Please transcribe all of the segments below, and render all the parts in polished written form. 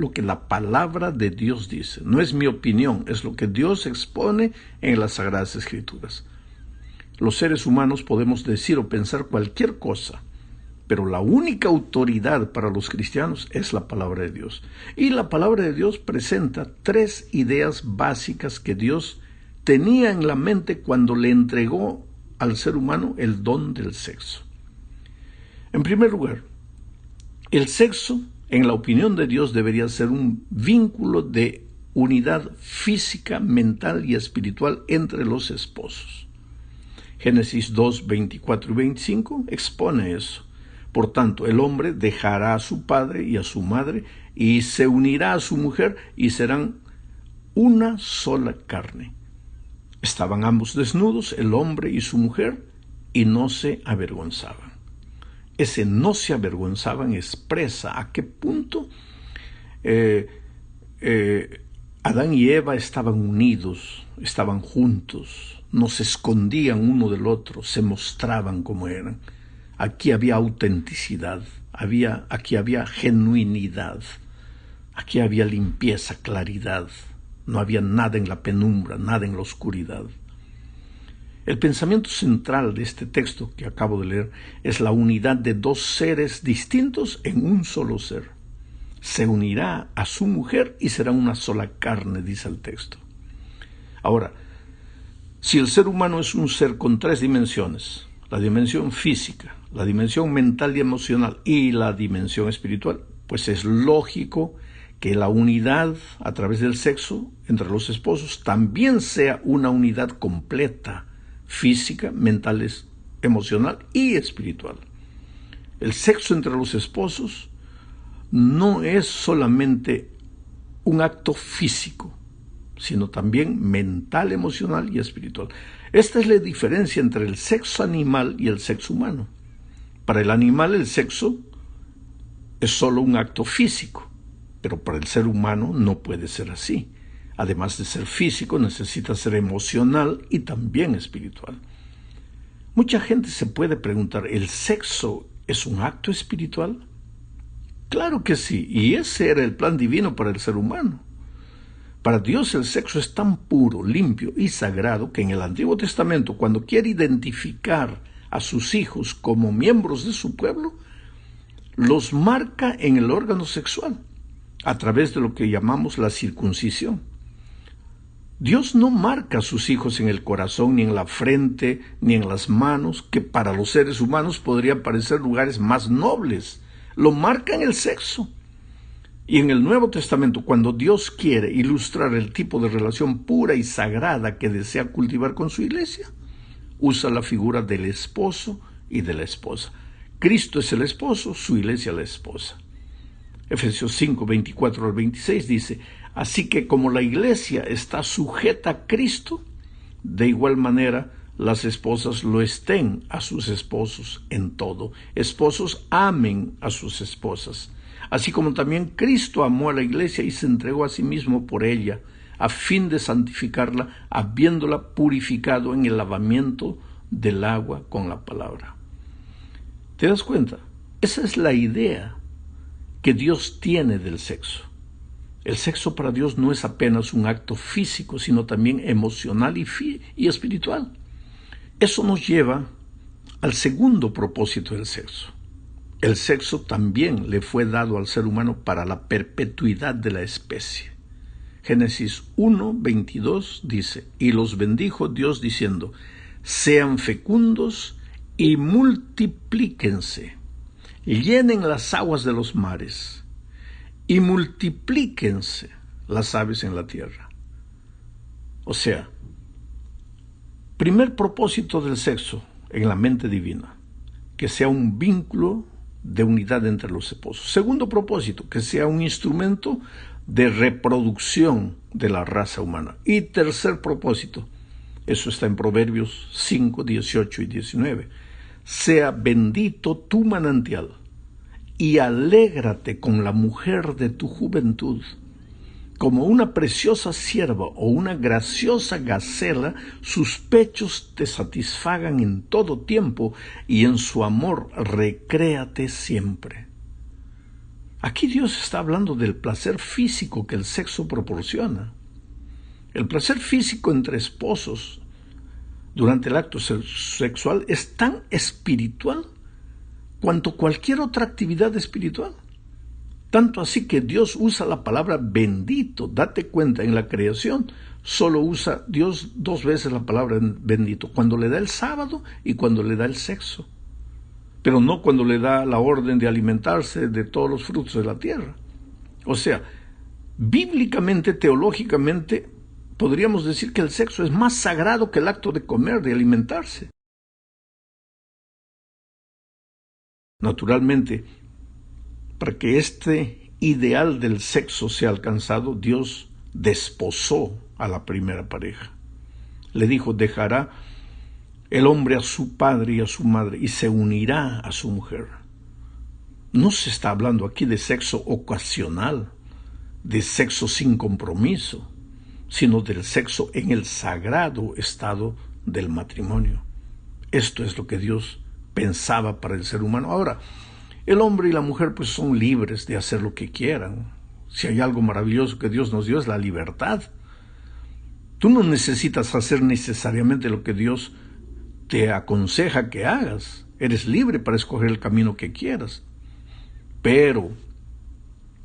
lo que la palabra de Dios dice. No es mi opinión, es lo que Dios expone en las Sagradas Escrituras. Los seres humanos podemos decir o pensar cualquier cosa, pero la única autoridad para los cristianos es la palabra de Dios. Y la palabra de Dios presenta 3 ideas básicas que Dios tenía en la mente cuando le entregó al ser humano el don del sexo. En primer lugar, el sexo, en la opinión de Dios, debería ser un vínculo de unidad física, mental y espiritual entre los esposos. Génesis 2, 24 y 25 expone eso. Por tanto, el hombre dejará a su padre y a su madre y se unirá a su mujer y serán una sola carne. Estaban ambos desnudos, el hombre y su mujer, y no se avergonzaban. Ese no se avergonzaban expresa a qué punto Adán y Eva estaban unidos, estaban juntos, no se escondían uno del otro, se mostraban como eran. Aquí había autenticidad, aquí había genuinidad, aquí había limpieza, claridad, no había nada en la penumbra, nada en la oscuridad. El pensamiento central de este texto que acabo de leer es la unidad de 2 seres distintos en un solo ser. Se unirá a su mujer y será una sola carne, dice el texto. Ahora, si el ser humano es un ser con 3 dimensiones, la dimensión física, la dimensión mental y emocional y la dimensión espiritual, pues es lógico que la unidad a través del sexo entre los esposos también sea una unidad completa, física, mental, emocional y espiritual. El sexo entre los esposos no es solamente un acto físico, sino también mental, emocional y espiritual. Esta es la diferencia entre el sexo animal y el sexo humano. Para el animal el sexo es solo un acto físico, pero para el ser humano no puede ser así. Además de ser físico, necesita ser emocional y también espiritual. Mucha gente se puede preguntar, ¿el sexo es un acto espiritual? Claro que sí, y ese era el plan divino para el ser humano. Para Dios el sexo es tan puro, limpio y sagrado que en el Antiguo Testamento, cuando quiere identificar a sus hijos como miembros de su pueblo, los marca en el órgano sexual, a través de lo que llamamos la circuncisión. Dios no marca a sus hijos en el corazón, ni en la frente, ni en las manos, que para los seres humanos podrían parecer lugares más nobles. Lo marca en el sexo. Y en el Nuevo Testamento, cuando Dios quiere ilustrar el tipo de relación pura y sagrada que desea cultivar con su iglesia, usa la figura del esposo y de la esposa. Cristo es el esposo, su iglesia la esposa. Efesios 5, 24 al 26 dice, así que como la iglesia está sujeta a Cristo, de igual manera las esposas lo estén a sus esposos en todo. Esposos, amen a sus esposas, así como también Cristo amó a la iglesia y se entregó a sí mismo por ella, a fin de santificarla, habiéndola purificado en el lavamiento del agua con la palabra. ¿Te das cuenta? Esa es la idea que Dios tiene del sexo. El sexo para Dios no es apenas un acto físico, sino también emocional y espiritual. Eso nos lleva al segundo propósito del sexo. El sexo también le fue dado al ser humano para la perpetuidad de la especie. Génesis 1, 22 dice, y los bendijo Dios diciendo, sean fecundos y multiplíquense, llenen las aguas de los mares y multiplíquense las aves en la tierra. O sea, primer propósito del sexo en la mente divina, que sea un vínculo de unidad entre los esposos. Segundo propósito, que sea un instrumento de reproducción de la raza humana. Y tercer propósito, eso está en Proverbios 5, 18 y 19, sea bendito tu manantial y alégrate con la mujer de tu juventud. Como una preciosa sierva o una graciosa gacela, sus pechos te satisfagan en todo tiempo y en su amor recréate siempre. Aquí Dios está hablando del placer físico que el sexo proporciona. El placer físico entre esposos durante el acto sexual es tan espiritual cuanto cualquier otra actividad espiritual. Tanto así que Dios usa la palabra bendito. Date cuenta, en la creación solo usa Dios 2 veces la palabra bendito, cuando le da el sábado y cuando le da el sexo. Pero no cuando le da la orden de alimentarse de todos los frutos de la tierra. O sea, bíblicamente, teológicamente, podríamos decir que el sexo es más sagrado que el acto de comer, de alimentarse. Naturalmente, para que este ideal del sexo sea alcanzado, Dios desposó a la primera pareja. Le dijo, dejará el hombre a su padre y a su madre y se unirá a su mujer. No se está hablando aquí de sexo ocasional, de sexo sin compromiso, sino del sexo en el sagrado estado del matrimonio. Esto es lo que Dios pensaba para el ser humano. Ahora, el hombre y la mujer pues son libres de hacer lo que quieran. Si hay algo maravilloso que Dios nos dio es la libertad. Tú no necesitas hacer necesariamente lo que Dios te aconseja que hagas. Eres libre para escoger el camino que quieras. Pero,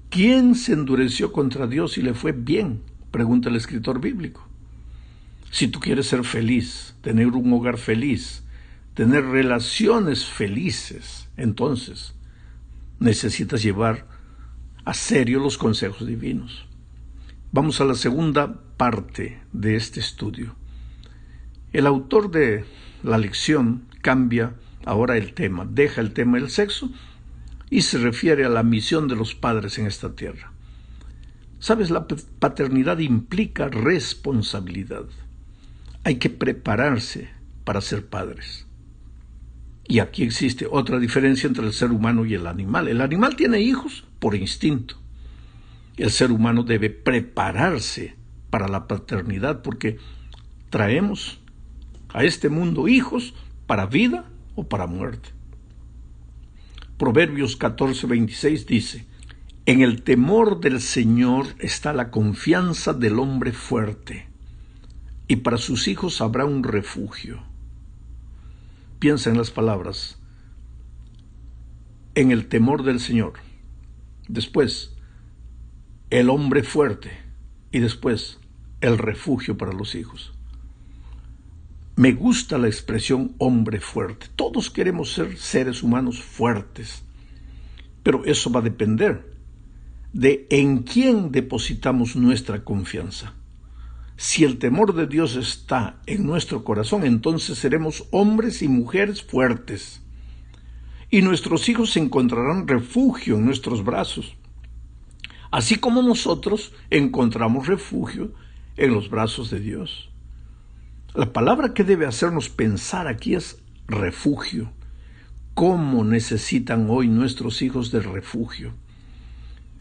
¿quién se endureció contra Dios y le fue bien? Pregunta el escritor bíblico. Si tú quieres ser feliz, tener un hogar feliz, tener relaciones felices, entonces necesitas llevar a serio los consejos divinos. Vamos a la segunda parte de este estudio. El autor de la lección cambia ahora el tema, deja el tema del sexo y se refiere a la misión de los padres en esta tierra. ¿Sabes? La paternidad implica responsabilidad. Hay que prepararse para ser padres. Y aquí existe otra diferencia entre el ser humano y el animal. El animal tiene hijos por instinto. El ser humano debe prepararse para la paternidad porque traemos a este mundo hijos para vida o para muerte. Proverbios 14:26 dice, en el temor del Señor está la confianza del hombre fuerte, y para sus hijos habrá un refugio. Piensa en las palabras, en el temor del Señor, después el hombre fuerte y después el refugio para los hijos. Me gusta la expresión hombre fuerte. Todos queremos ser seres humanos fuertes, pero eso va a depender de en quién depositamos nuestra confianza. Si el temor de Dios está en nuestro corazón, entonces seremos hombres y mujeres fuertes. Y nuestros hijos encontrarán refugio en nuestros brazos, así como nosotros encontramos refugio en los brazos de Dios. La palabra que debe hacernos pensar aquí es refugio. ¿Cómo necesitan hoy nuestros hijos de refugio?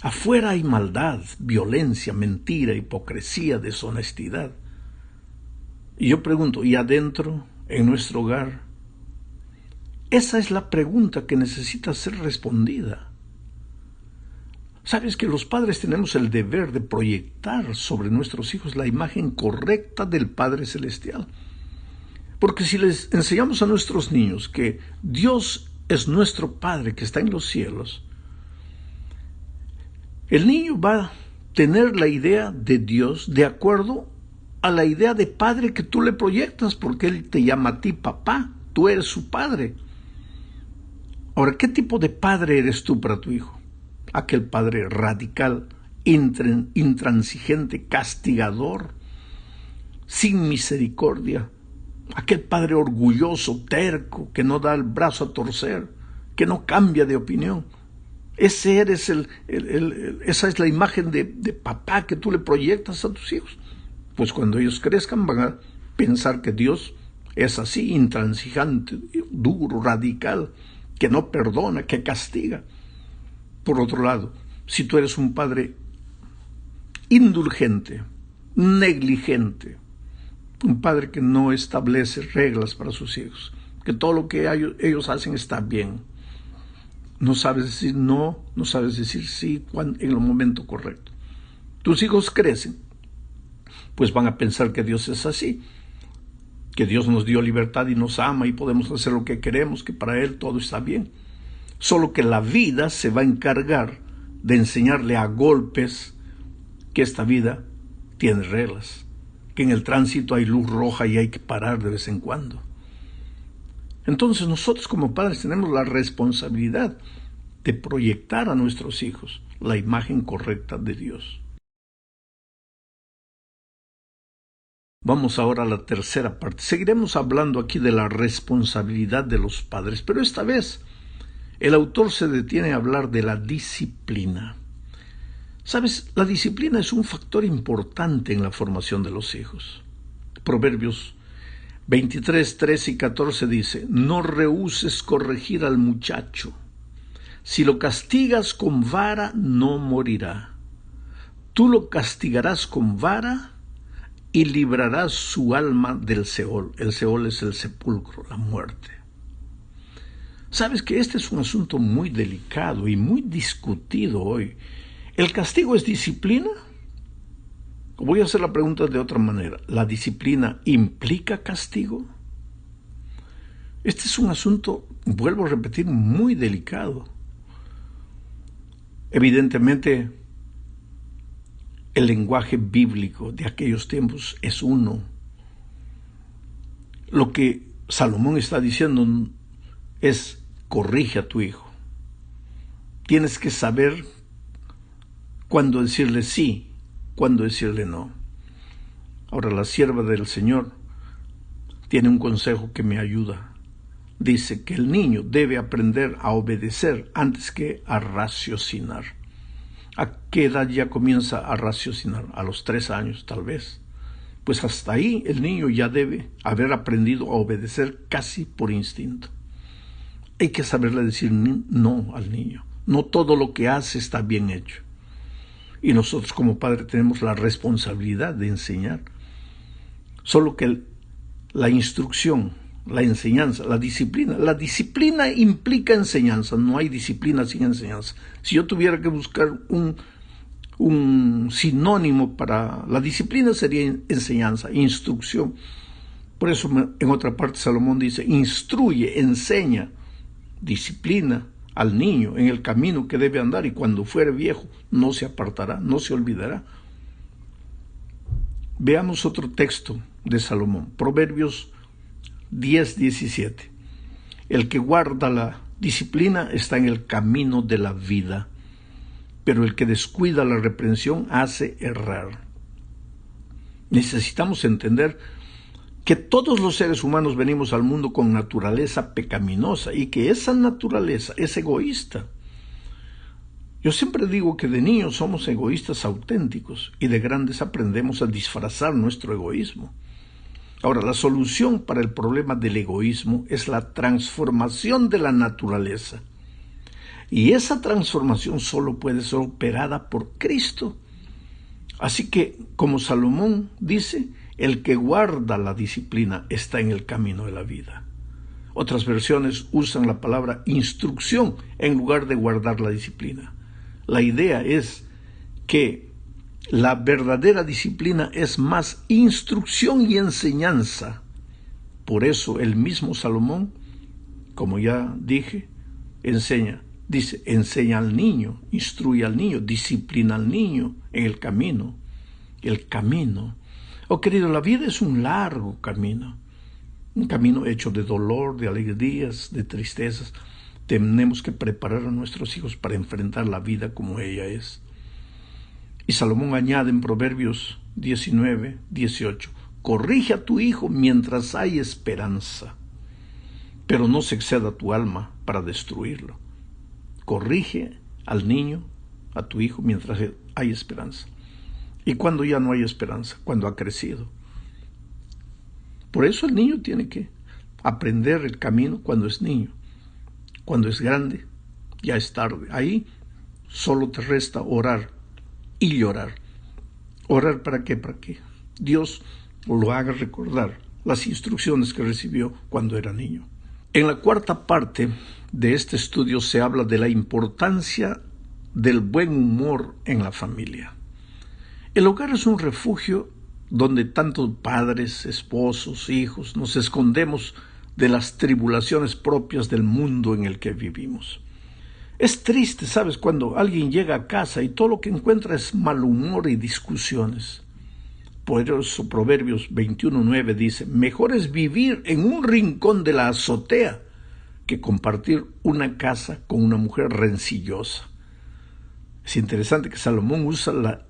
Afuera hay maldad, violencia, mentira, hipocresía, deshonestidad. Y yo pregunto, ¿y adentro, en nuestro hogar? Esa es la pregunta que necesita ser respondida. Sabes que los padres tenemos el deber de proyectar sobre nuestros hijos la imagen correcta del Padre Celestial. Porque si les enseñamos a nuestros niños que Dios es nuestro Padre que está en los cielos, el niño va a tener la idea de Dios de acuerdo a la idea de padre que tú le proyectas, porque Él te llama a ti papá, tú eres su padre. Ahora, ¿qué tipo de padre eres tú para tu hijo? Aquel padre radical, intransigente, castigador, sin misericordia. Aquel padre orgulloso, terco, que no da el brazo a torcer, que no cambia de opinión. Esa es la imagen de papá que tú le proyectas a tus hijos. Pues cuando ellos crezcan van a pensar que Dios es así, intransigente, duro, radical, que no perdona, que castiga. Por otro lado, si tú eres un padre indulgente, negligente, un padre que no establece reglas para sus hijos, que todo lo que ellos hacen está bien, No sabes decir no, no sabes decir sí en el momento correcto. Tus hijos crecen, pues van a pensar que Dios es así, que Dios nos dio libertad y nos ama y podemos hacer lo que queremos, que para Él todo está bien. Solo que la vida se va a encargar de enseñarle a golpes que esta vida tiene reglas, que en el tránsito hay luz roja y hay que parar de vez en cuando. Entonces nosotros como padres tenemos la responsabilidad de proyectar a nuestros hijos la imagen correcta de Dios. Vamos ahora a la tercera parte. Seguiremos hablando aquí de la responsabilidad de los padres, pero esta vez el autor se detiene a hablar de la disciplina. ¿Sabes? La disciplina es un factor importante en la formación de los hijos. Proverbios 23, 13 y 14 dice: no rehúses corregir al muchacho. Si lo castigas con vara, no morirá. Tú lo castigarás con vara y librarás su alma del Seol. El Seol es el sepulcro, la muerte. Sabes que este es un asunto muy delicado y muy discutido hoy. ¿El castigo es disciplina? Voy a hacer la pregunta de otra manera. ¿La disciplina implica castigo? Este es un asunto, vuelvo a repetir, muy delicado. Evidentemente, el lenguaje bíblico de aquellos tiempos es uno. Lo que Salomón está diciendo es: corrige a tu hijo. Tienes que saber cuándo decirle sí, cuándo decirle no. Ahora, la sierva del Señor tiene un consejo que me ayuda. Dice que el niño debe aprender a obedecer antes que a raciocinar. ¿A qué edad ya comienza a raciocinar? A los 3 años, tal vez. Pues hasta ahí el niño ya debe haber aprendido a obedecer casi por instinto. Hay que saberle decir no al niño. No todo lo que hace está bien hecho. Y nosotros como padres tenemos la responsabilidad de enseñar. Solo que la instrucción, la enseñanza, la disciplina implica enseñanza. No hay disciplina sin enseñanza. Si yo tuviera que buscar un sinónimo para la disciplina, sería enseñanza, instrucción. Por eso en otra parte Salomón dice: instruye, enseña, disciplina al niño en el camino que debe andar, y cuando fuere viejo no se apartará, no se olvidará. Veamos otro texto de Salomón, Proverbios 10, 17. El que guarda la disciplina está en el camino de la vida, pero el que descuida la reprensión hace errar. Necesitamos entender que todos los seres humanos venimos al mundo con naturaleza pecaminosa y que esa naturaleza es egoísta. Yo siempre digo que de niños somos egoístas auténticos y de grandes aprendemos a disfrazar nuestro egoísmo. Ahora, la solución para el problema del egoísmo es la transformación de la naturaleza. Y esa transformación solo puede ser operada por Cristo. Así que, como Salomón dice, el que guarda la disciplina está en el camino de la vida. Otras versiones usan la palabra instrucción en lugar de guardar la disciplina. La idea es que la verdadera disciplina es más instrucción y enseñanza. Por eso el mismo Salomón, como ya dije, dice, enseña al niño, instruye al niño, disciplina al niño en el camino. El camino. Oh, querido, la vida es un largo camino. Un camino hecho de dolor, de alegrías, de tristezas. Tenemos que preparar a nuestros hijos para enfrentar la vida como ella es. Y Salomón añade en Proverbios 19, 18, corrige a tu hijo mientras hay esperanza, pero no se exceda tu alma para destruirlo. Corrige al niño, a tu hijo, mientras hay esperanza. ¿Y cuando ya no hay esperanza? Cuando ha crecido. Por eso el niño tiene que aprender el camino cuando es niño. Cuando es grande, ya es tarde. Ahí solo te resta orar y llorar. ¿Orar para qué? Para que Dios lo haga recordar las instrucciones que recibió cuando era niño. En la cuarta parte de este estudio se habla de la importancia del buen humor en la familia. El hogar es un refugio donde tantos padres, esposos, hijos nos escondemos de las tribulaciones propias del mundo en el que vivimos. Es triste, ¿sabes?, cuando alguien llega a casa y todo lo que encuentra es mal humor y discusiones. Por eso Proverbios 21:9 dice: mejor es vivir en un rincón de la azotea que compartir una casa con una mujer rencillosa. Es interesante que Salomón usa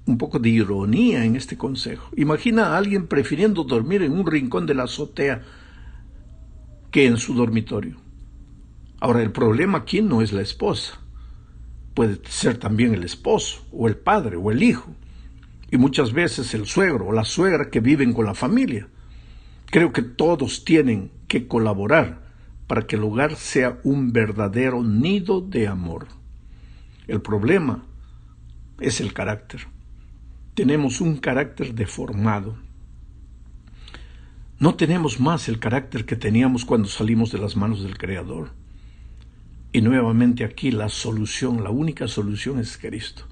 un poco de ironía en este consejo. Imagina a alguien prefiriendo dormir en un rincón de la azotea que en su dormitorio. Ahora, el problema aquí no es la esposa. Puede ser también el esposo, o el padre, o el hijo. Y muchas veces el suegro o la suegra que viven con la familia. Creo que todos tienen que colaborar para que el hogar sea un verdadero nido de amor. El problema es el carácter. Tenemos un carácter deformado. No tenemos más el carácter que teníamos cuando salimos de las manos del Creador. Y nuevamente aquí la única solución es Cristo.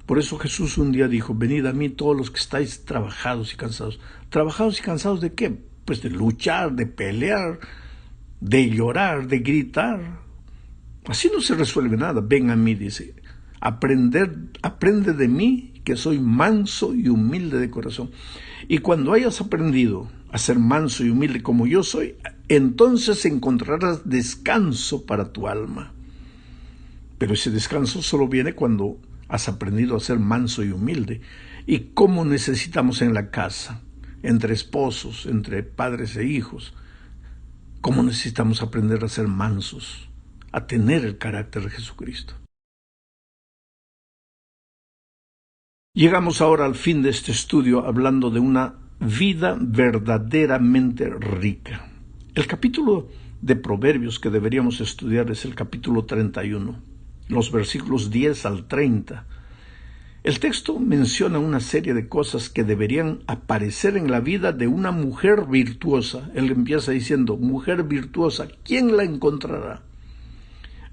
Por eso Jesús un día dijo: venid a mí todos los que estáis trabajados y cansados. ¿Trabajados y cansados de qué? Pues de luchar, de pelear, de llorar, de gritar. Así no se resuelve nada. Ven a mí, dice. Aprende de mí, que soy manso y humilde de corazón. Y cuando hayas aprendido a ser manso y humilde como yo soy, entonces encontrarás descanso para tu alma. Pero ese descanso solo viene cuando has aprendido a ser manso y humilde. ¿Y cómo necesitamos en la casa, entre esposos, entre padres e hijos? ¿Cómo necesitamos aprender a ser mansos, a tener el carácter de Jesucristo? Llegamos ahora al fin de este estudio hablando de una vida verdaderamente rica. El capítulo de Proverbios que deberíamos estudiar es el capítulo 31, los versículos 10 al 30. El texto menciona una serie de cosas que deberían aparecer en la vida de una mujer virtuosa. Él empieza diciendo: mujer virtuosa, ¿quién la encontrará?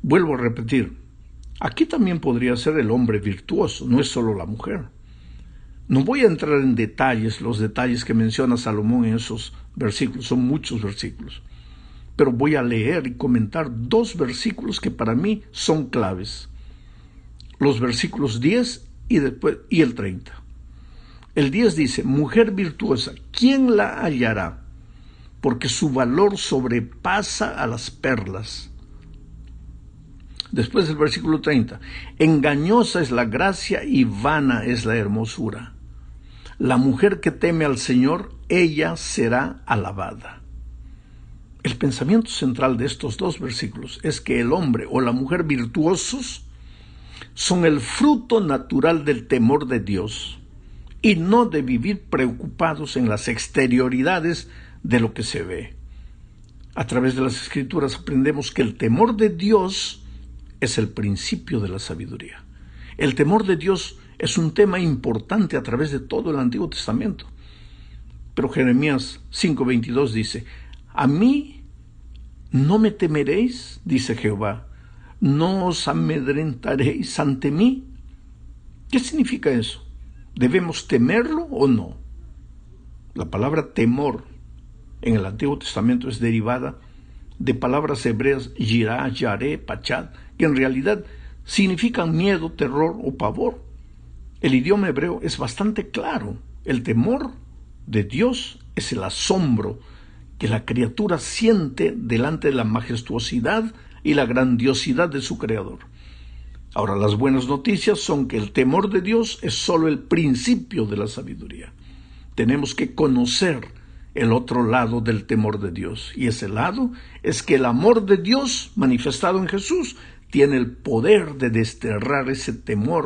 Vuelvo a repetir, aquí también podría ser el hombre virtuoso, no es solo la mujer. No voy a entrar en detalles, los detalles que menciona Salomón en esos versículos, son muchos versículos. Pero voy a leer y comentar dos versículos que para mí son claves. Los versículos 10 y el 30. El 10 dice: mujer virtuosa, ¿quién la hallará? Porque su valor sobrepasa a las perlas. Después del versículo 30, engañosa es la gracia y vana es la hermosura. La mujer que teme al Señor, ella será alabada. El pensamiento central de estos dos versículos es que el hombre o la mujer virtuosos son el fruto natural del temor de Dios y no de vivir preocupados en las exterioridades de lo que se ve. A través de las Escrituras aprendemos que el temor de Dios es el principio de la sabiduría. El temor de Dios es un tema importante a través de todo el Antiguo Testamento. Pero Jeremías 5:22 dice: a mí no me temeréis, dice Jehová, no os amedrentaréis ante mí. ¿Qué significa eso? ¿Debemos temerlo o no? La palabra temor en el Antiguo Testamento es derivada de palabras hebreas yirá, yaré, pachad, que en realidad significan miedo, terror o pavor. El idioma hebreo es bastante claro. El temor de Dios es el asombro que la criatura siente delante de la majestuosidad y la grandiosidad de su Creador. Ahora, las buenas noticias son que el temor de Dios es solo el principio de la sabiduría. Tenemos que conocer el otro lado del temor de Dios, y ese lado es que el amor de Dios manifestado en Jesús tiene el poder de desterrar ese temor.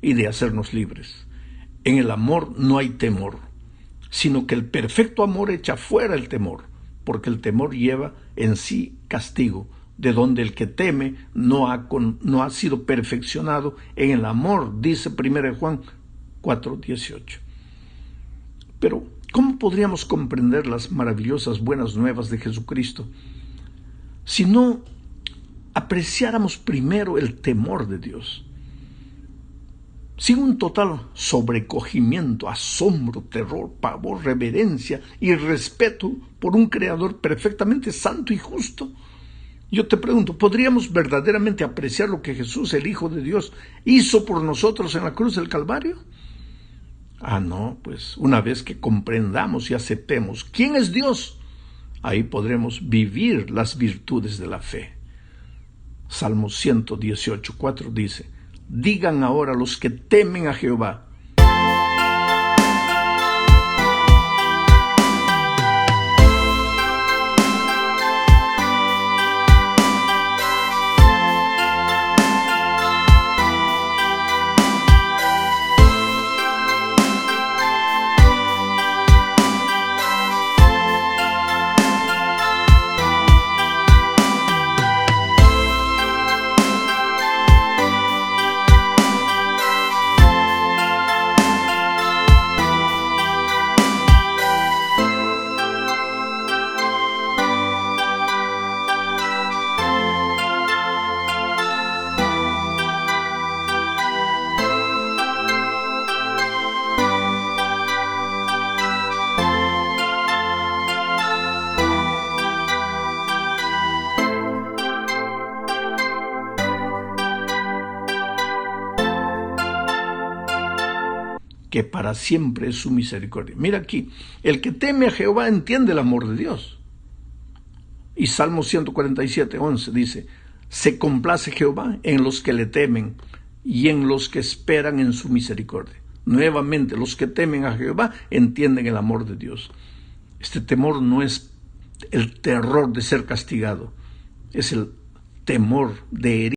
Y de hacernos libres. En el amor no hay temor, sino que el perfecto amor echa fuera el temor, porque el temor lleva en sí castigo, de donde el que teme no ha sido perfeccionado en el amor, dice 1 Juan 4:18. Pero, ¿cómo podríamos comprender las maravillosas buenas nuevas de Jesucristo si no apreciáramos primero el temor de Dios? Sin un total sobrecogimiento, asombro, terror, pavor, reverencia y respeto por un Creador perfectamente santo y justo, yo te pregunto, ¿podríamos verdaderamente apreciar lo que Jesús, el Hijo de Dios, hizo por nosotros en la cruz del Calvario? No, pues una vez que comprendamos y aceptemos quién es Dios, ahí podremos vivir las virtudes de la fe. Salmo 118:4 dice: digan ahora los que temen a Jehová. Que para siempre es su misericordia. Mira aquí, el que teme a Jehová entiende el amor de Dios. Y Salmo 147:11 dice: se complace Jehová en los que le temen y en los que esperan en su misericordia. Nuevamente, los que temen a Jehová entienden el amor de Dios. Este temor no es el terror de ser castigado, es el temor de herir.